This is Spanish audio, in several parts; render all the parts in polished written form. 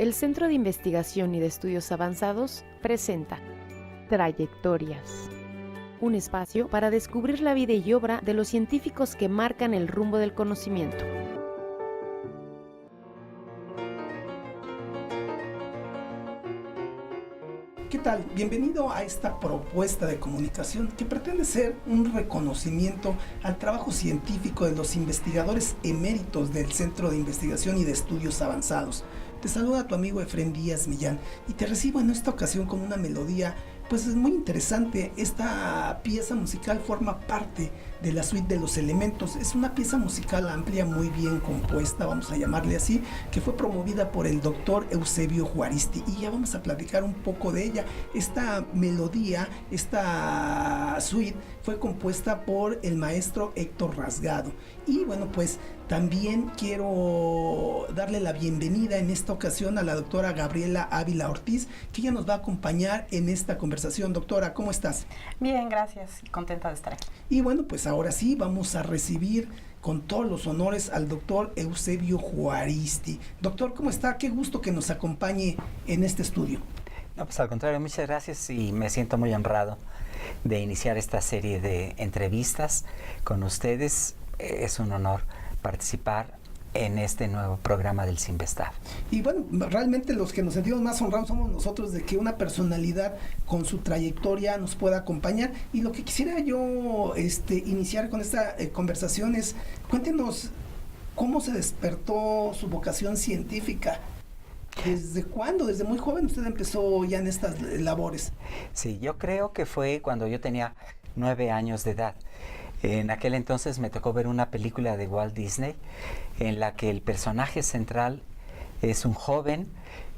el Centro de Investigación y de Estudios Avanzados presenta Trayectorias, un espacio para descubrir la vida y obra de los científicos que marcan el rumbo del conocimiento. ¿Qué tal? Bienvenido a esta propuesta de comunicación que pretende ser un reconocimiento al trabajo científico de los investigadores eméritos del Centro de Investigación y de Estudios Avanzados. Te saluda tu amigo Efrén Díaz Millán y te recibo en esta ocasión con una melodía pues es muy interesante. Esta pieza musical forma parte de la suite de los elementos. Es una pieza musical amplia, muy bien compuesta, vamos a llamarle así, que fue promovida por el doctor Eusebio Juaristi, y ya vamos a platicar un poco de ella. Esta melodía, esta suite fue compuesta por el maestro Héctor Rasgado. Y bueno, pues también quiero darle la bienvenida en esta ocasión a la doctora Gabriela Ávila Ortiz, que ella nos va a acompañar en esta conversación. Doctora, ¿cómo estás? Bien, gracias. Contenta de estar aquí. Y bueno, pues ahora sí vamos a recibir con todos los honores al doctor Eusebio Juaristi. Doctor, ¿cómo está? Qué gusto que nos acompañe en este estudio. No, pues al contrario, muchas gracias y me siento muy honrado de iniciar esta serie de entrevistas con ustedes. Es un honor participar en este nuevo programa del CIMBESTAB. Y bueno, realmente los que nos sentimos más honrados somos nosotros de que una personalidad con su trayectoria nos pueda acompañar. Y lo que quisiera yo iniciar con esta conversación es, cuéntenos cómo se despertó su vocación científica. ¿Desde cuándo? ¿Desde muy joven usted empezó ya en estas labores? Sí, yo creo que fue cuando yo tenía 9 años de edad. En aquel entonces me tocó ver una película de Walt Disney en la que el personaje central es un joven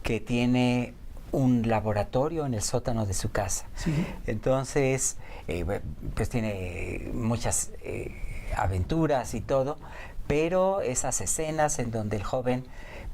que tiene un laboratorio en el sótano de su casa. Sí. Entonces, pues tiene muchas aventuras y todo, pero esas escenas en donde el joven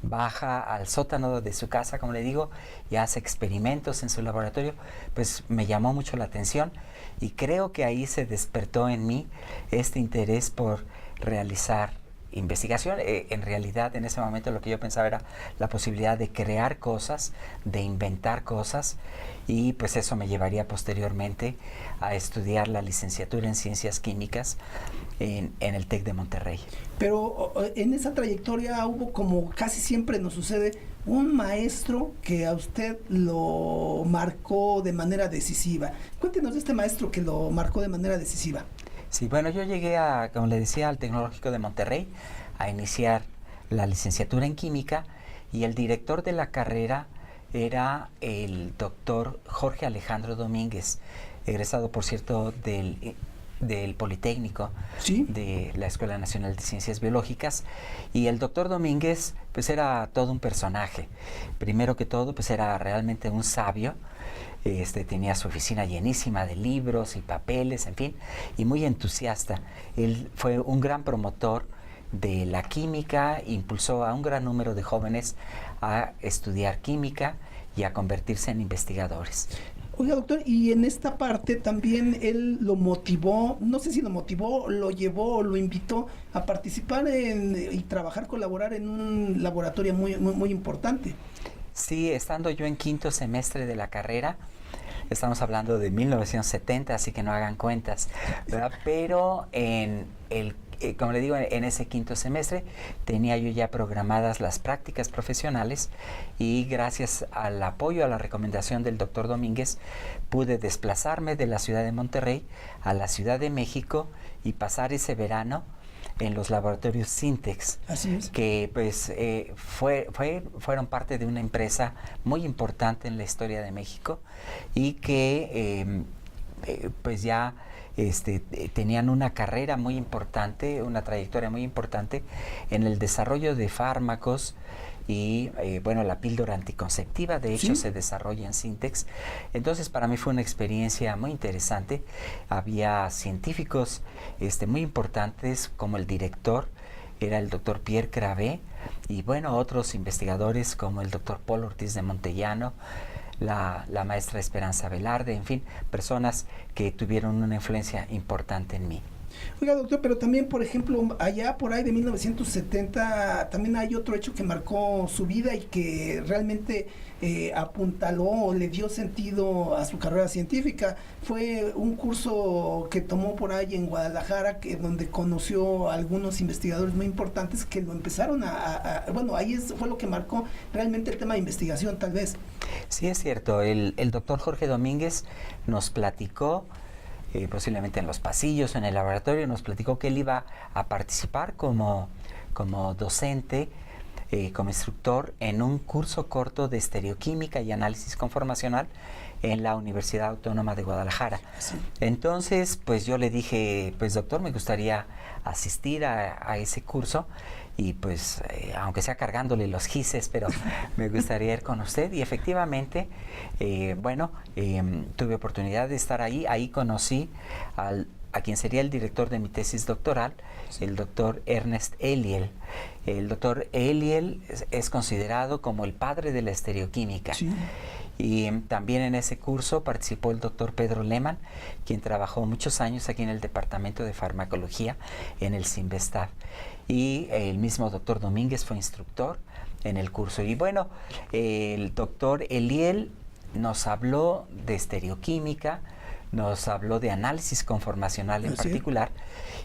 baja al sótano de su casa, como le digo, y hace experimentos en su laboratorio, pues me llamó mucho la atención y creo que ahí se despertó en mí este interés por realizar investigación. En realidad, en ese momento lo que yo pensaba era la posibilidad de crear cosas, de inventar cosas, y pues eso me llevaría posteriormente a estudiar la licenciatura en Ciencias Químicas en el TEC de Monterrey. Pero en esa trayectoria hubo, como casi siempre nos sucede, un maestro que a usted lo marcó de manera decisiva. Cuéntenos de este maestro que lo marcó de manera decisiva. Sí, bueno, yo llegué como le decía, al Tecnológico de Monterrey a iniciar la licenciatura en Química, y el director de la carrera era el doctor Jorge Alejandro Domínguez, egresado, por cierto, del Politécnico, ¿sí?, de la Escuela Nacional de Ciencias Biológicas. Y el doctor Domínguez pues era todo un personaje. Primero que todo, pues era realmente un sabio. Tenía su oficina llenísima de libros y papeles, en fin, y muy entusiasta. Él fue un gran promotor de la química, impulsó a un gran número de jóvenes a estudiar química y a convertirse en investigadores. Oiga, doctor, y en esta parte también él lo motivó, no sé si lo motivó, lo llevó o lo invitó a participar y trabajar, colaborar en un laboratorio muy importante. Sí, estando yo en 5º semestre de la carrera, estamos hablando de 1970, así que no hagan cuentas, ¿verdad? Pero como le digo, en ese 5º semestre tenía yo ya programadas las prácticas profesionales, y gracias al apoyo, a la recomendación del doctor Domínguez, pude desplazarme de la ciudad de Monterrey a la Ciudad de México y pasar ese verano en los laboratorios Sintex. Así es. Que pues fueron parte de una empresa muy importante en la historia de México, y que pues ya tenían una carrera muy importante, una trayectoria muy importante en el desarrollo de fármacos y bueno, la píldora anticonceptiva, de hecho, ¿sí?, se desarrolla en Sintex. Entonces para mí fue una experiencia muy interesante. Había científicos muy importantes, como el director era el doctor Pierre Cravé, y bueno, otros investigadores como el doctor Paul Ortiz de Montellano, la maestra Esperanza Velarde, en fin, personas que tuvieron una influencia importante en mí. Oiga, doctor, pero también, por ejemplo, allá por ahí de 1970, también hay otro hecho que marcó su vida y que realmente apuntaló o le dio sentido a su carrera científica. Fue un curso que tomó por ahí en Guadalajara, donde conoció a algunos investigadores muy importantes que lo empezaron bueno, ahí fue lo que marcó realmente el tema de investigación, tal vez. Sí, es cierto. El doctor Jorge Domínguez nos platicó, posiblemente en los pasillos o en el laboratorio, nos platicó que él iba a participar como docente, como instructor en un curso corto de estereoquímica y análisis conformacional en la Universidad Autónoma de Guadalajara. Sí. Entonces, pues yo le dije, pues doctor, me gustaría asistir a ese curso y pues, aunque sea cargándole los gises, pero me gustaría ir con usted. Y efectivamente, tuve oportunidad de estar ahí conocí a quien sería el director de mi tesis doctoral, el doctor Ernest Eliel. El doctor Eliel es considerado como el padre de la estereoquímica. Sí. Y también en ese curso participó el doctor Pedro Lehmann, quien trabajó muchos años aquí en el Departamento de Farmacología, en el CINVESTAB. Y el mismo doctor Domínguez fue instructor en el curso. Y bueno, el doctor Eliel nos habló de estereoquímica, nos habló de análisis conformacional en particular,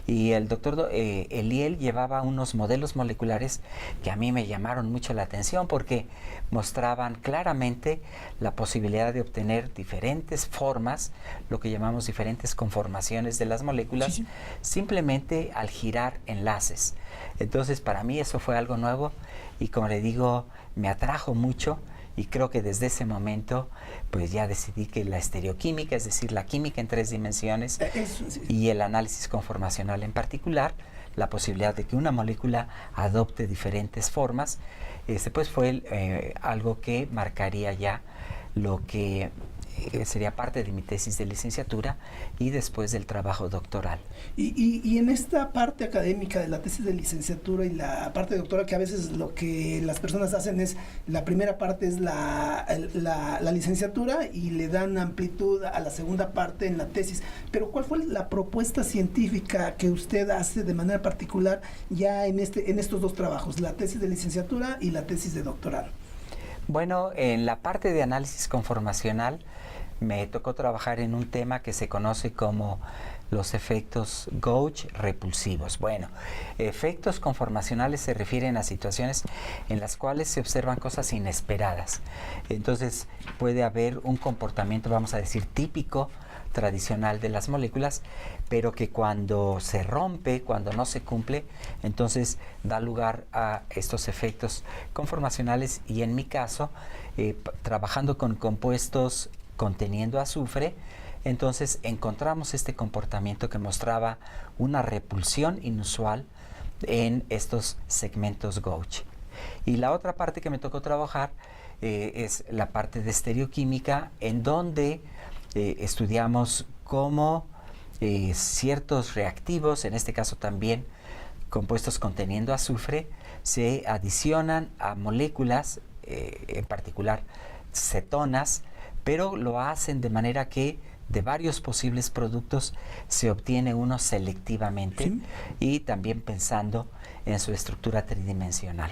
y el doctor Eliel llevaba unos modelos moleculares que a mí me llamaron mucho la atención porque mostraban claramente la posibilidad de obtener diferentes formas, lo que llamamos diferentes conformaciones de las moléculas, simplemente al girar enlaces. Entonces, para mí eso fue algo nuevo y, como le digo, me atrajo mucho. Y creo que desde ese momento, pues ya decidí que la estereoquímica, es decir, la química en 3 dimensiones, y el análisis conformacional en particular, la posibilidad de que una molécula adopte diferentes formas, pues fue algo que marcaría ya lo que sería parte de mi tesis de licenciatura y después del trabajo doctoral. Y en esta parte académica de la tesis de licenciatura y la parte doctoral, que a veces lo que las personas hacen es, la primera parte es la licenciatura y le dan amplitud a la segunda parte en la tesis, pero ¿cuál fue la propuesta científica que usted hace de manera particular ya en estos dos trabajos, la tesis de licenciatura y la tesis de doctoral? Bueno, en la parte de análisis conformacional me tocó trabajar en un tema que se conoce como los efectos gauge repulsivos. Bueno, efectos conformacionales se refieren a situaciones en las cuales se observan cosas inesperadas. Entonces puede haber un comportamiento, vamos a decir, típico, tradicional de las moléculas, pero que cuando se rompe, cuando no se cumple, entonces da lugar a estos efectos conformacionales. Y en mi caso, trabajando con compuestos conteniendo azufre, entonces encontramos este comportamiento que mostraba una repulsión inusual en estos segmentos gauge. Y la otra parte que me tocó trabajar es la parte de estereoquímica, en donde estudiamos cómo ciertos reactivos, en este caso también compuestos conteniendo azufre, se adicionan a moléculas, en particular cetonas, pero lo hacen de manera que de varios posibles productos se obtiene uno selectivamente, y también pensando en su estructura tridimensional.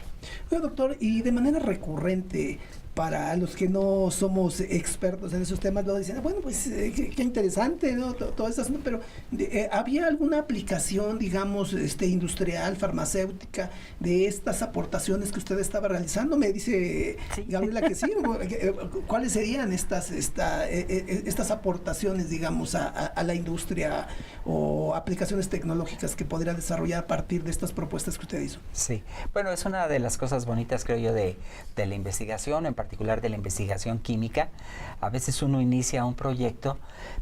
Bueno, doctor, y de manera recurrente, para los que no somos expertos en esos temas, lo dicen, bueno, pues qué interesante, ¿no? Todo eso, pero ¿había alguna aplicación, digamos, industrial, farmacéutica, de estas aportaciones que usted estaba realizando? Me dice Gabriela que sí. ¿Cuáles serían estas aportaciones, digamos, a la industria o aplicaciones tecnológicas que podría desarrollar a partir de estas propuestas que usted hizo? Sí, bueno, es una de las cosas bonitas, creo yo, de la investigación, en particular de la investigación química. A veces uno inicia un proyecto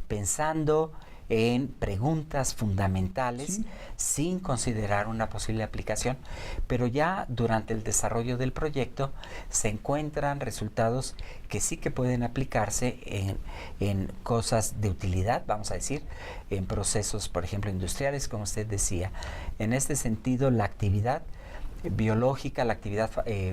pensando en preguntas fundamentales, sin considerar una posible aplicación, pero ya durante el desarrollo del proyecto se encuentran resultados que sí que pueden aplicarse en cosas de utilidad, vamos a decir, en procesos, por ejemplo, industriales, como usted decía. En este sentido, la actividad biológica, la actividad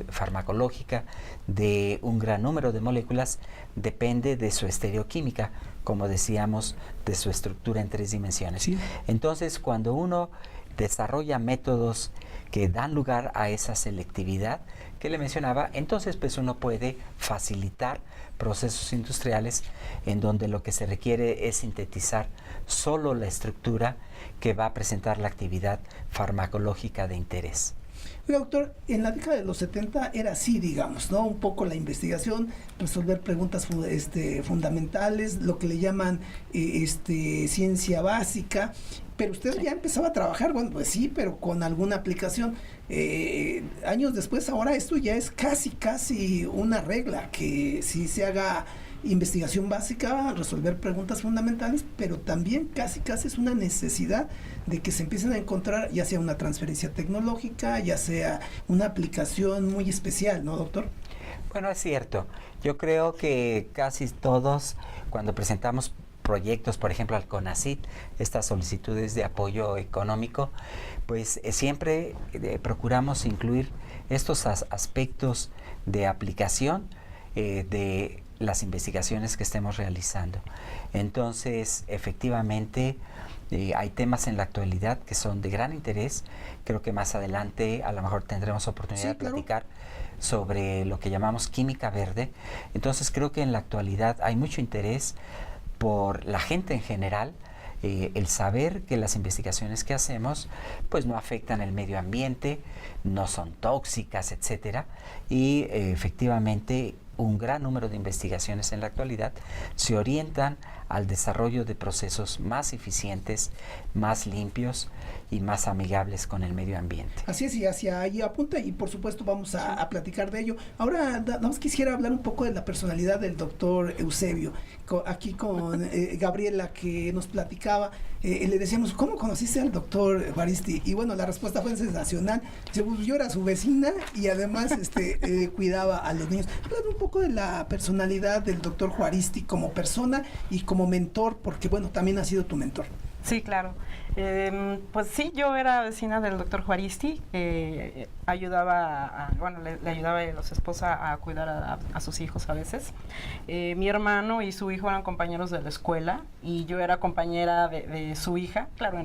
farmacológica de un gran número de moléculas depende de su estereoquímica, como decíamos, de su estructura en 3 dimensiones. Sí. Entonces, cuando uno desarrolla métodos que dan lugar a esa selectividad que le mencionaba, entonces pues uno puede facilitar procesos industriales en donde lo que se requiere es sintetizar solo la estructura que va a presentar la actividad farmacológica de interés. Oiga, doctor, en la década de los 70 era así, digamos, ¿no? Un poco la investigación, resolver preguntas fundamentales, lo que le llaman ciencia básica, pero usted ya empezaba a trabajar, bueno, pues sí, pero con alguna aplicación. Años después, ahora esto ya es casi una regla, que si se haga investigación básica, resolver preguntas fundamentales, pero también casi es una necesidad de que se empiecen a encontrar ya sea una transferencia tecnológica, ya sea una aplicación muy especial, ¿no, doctor? Bueno, es cierto. Yo creo que casi todos, cuando presentamos proyectos, por ejemplo, al CONACYT, estas solicitudes de apoyo económico, pues siempre procuramos incluir estos aspectos de aplicación de las investigaciones que estemos realizando. Entonces, efectivamente, hay temas en la actualidad que son de gran interés. Creo que más adelante a lo mejor tendremos oportunidad de platicar sobre lo que llamamos química verde. Entonces, creo que en la actualidad hay mucho interés por la gente en general, el saber que las investigaciones que hacemos pues no afectan el medio ambiente, no son tóxicas, etcétera, y efectivamente un gran número de investigaciones en la actualidad se orientan al desarrollo de procesos más eficientes, más limpios y más amigables con el medio ambiente. Así es, y hacia ahí apunta, y por supuesto vamos a platicar de ello. Ahora, nada más quisiera hablar un poco de la personalidad del doctor Eusebio. Aquí con Gabriela, que nos platicaba, le decíamos, ¿cómo conociste al doctor Juaristi? Y bueno, la respuesta fue sensacional. Dice, pues, yo era su vecina y además cuidaba a los niños. Hablar un poco de la personalidad del doctor Juaristi como persona y como mentor, porque bueno, también ha sido tu mentor. Sí, claro. Pues sí, yo era vecina del doctor Juaristi, ayudaba, le ayudaba a su esposa a cuidar a sus hijos a veces. Mi hermano y su hijo eran compañeros de la escuela y yo era compañera de su hija, claro,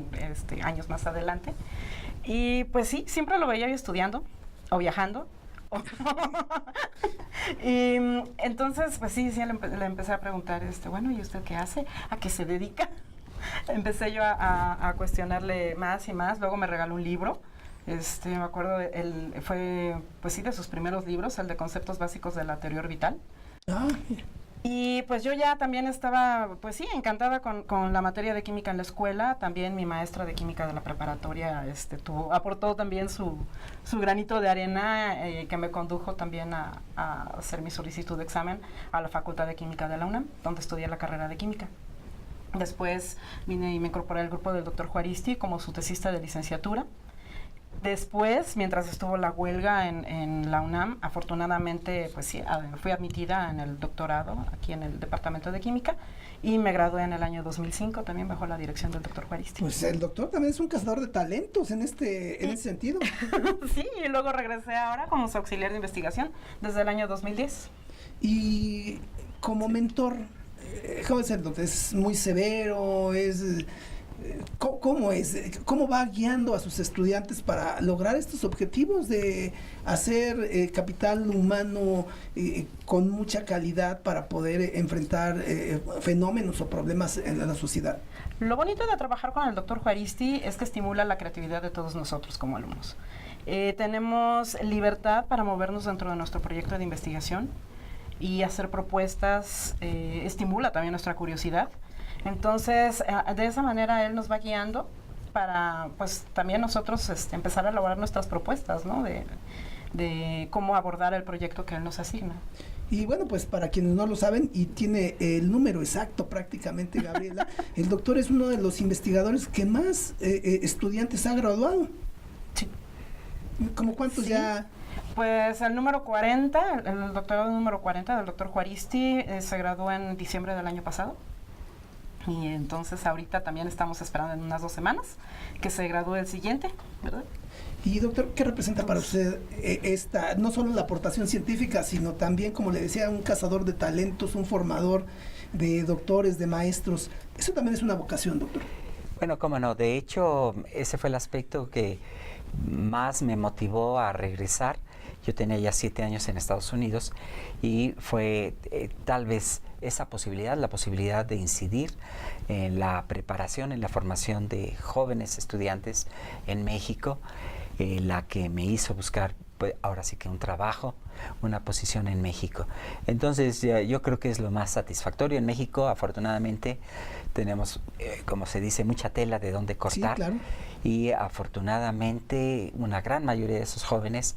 años más adelante. Y pues sí, siempre lo veía yo estudiando o viajando. Y entonces, pues sí, le empecé a preguntar, bueno, ¿y usted qué hace? ¿A qué se dedica? Empecé yo a cuestionarle más y más. Luego me regaló un libro. Me acuerdo, fue, pues sí, de sus primeros libros, el de Conceptos Básicos de la Teoría Orbital. Ah. Y pues yo ya también estaba, pues sí, encantada con la materia de química en la escuela. También mi maestra de química de la preparatoria aportó también su granito de arena, que me condujo también a hacer mi solicitud de examen a la Facultad de Química de la UNAM, donde estudié la carrera de química. Después vine y me incorporé al grupo del doctor Juaristi como su tesista de licenciatura. Después, mientras estuvo la huelga en la UNAM, afortunadamente, pues sí, fui admitida en el doctorado aquí en el Departamento de Química y me gradué en el año 2005 también bajo la dirección del doctor Juaristi. Pues el doctor también es un cazador de talentos en ese sentido. Sí, y luego regresé ahora como su auxiliar de investigación desde el año 2010. Y como mentor, ¿cómo es el doctor? ¿Es muy severo? ¿Cómo es? ¿Cómo va guiando a sus estudiantes para lograr estos objetivos de hacer capital humano con mucha calidad para poder enfrentar fenómenos o problemas en la sociedad? Lo bonito de trabajar con el doctor Juaristi es que estimula la creatividad de todos nosotros como alumnos. Tenemos libertad para movernos dentro de nuestro proyecto de investigación y hacer propuestas, estimula también nuestra curiosidad. Entonces, de esa manera él nos va guiando para, pues, también nosotros empezar a elaborar nuestras propuestas, ¿no? De cómo abordar el proyecto que él nos asigna. Y bueno, pues para quienes no lo saben, y tiene el número exacto prácticamente, Gabriela, el doctor es uno de los investigadores que más estudiantes ha graduado. Sí. ¿Cómo cuántos sí. ya? Pues el número 40, el doctorado número 40 del doctor Juaristi se graduó en diciembre del año pasado. Y entonces ahorita también estamos esperando en unas 2 semanas que se gradúe el siguiente, ¿verdad? Y doctor, ¿qué representa para usted no solo la aportación científica, sino también, como le decía, un cazador de talentos, un formador de doctores, de maestros. Eso también es una vocación, doctor. Bueno, cómo no. De hecho, ese fue el aspecto que más me motivó a regresar. Yo tenía ya 7 años en Estados Unidos y fue tal vez esa posibilidad, la posibilidad de incidir en la preparación, en la formación de jóvenes estudiantes en México, la que me hizo buscar, pues, ahora sí que un trabajo, una posición en México. Entonces yo creo que es lo más satisfactorio. En México, afortunadamente, tenemos, como se dice, mucha tela de donde cortar. Sí, claro. Y afortunadamente una gran mayoría de esos jóvenes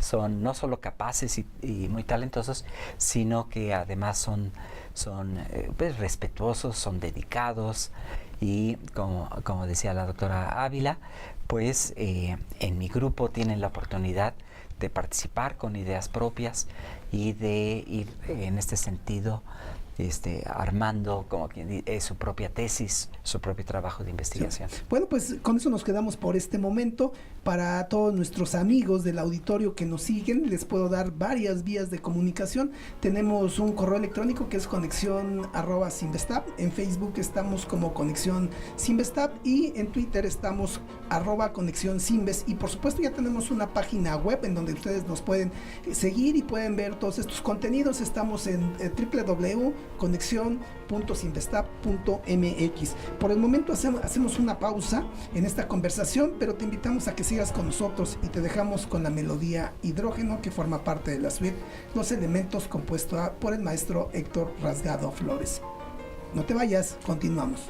son no solo capaces y muy talentosos, sino que además son pues respetuosos, son dedicados y como decía la doctora Ávila, pues en mi grupo tienen la oportunidad de participar con ideas propias y de ir en este sentido armando como quien su propia tesis, su propio trabajo de investigación. Sí. Bueno, pues con eso nos quedamos por este momento. Para todos nuestros amigos del auditorio que nos siguen, les puedo dar varias vías de comunicación. Tenemos un correo electrónico que es conexión@Sinvestab. En Facebook estamos como Conexión Sinvestab y en Twitter estamos @Conexión Sinves. Y por supuesto ya tenemos una página web en donde ustedes nos pueden seguir y pueden ver todos estos contenidos. Estamos en www.conexion.sinvestab.mx. Por el momento hacemos una pausa en esta conversación, pero te invitamos a que sigas con nosotros y te dejamos con la melodía Hidrógeno, que forma parte de la suite Los Elementos, compuesta por el maestro Héctor Rasgado Flores. No te vayas, continuamos.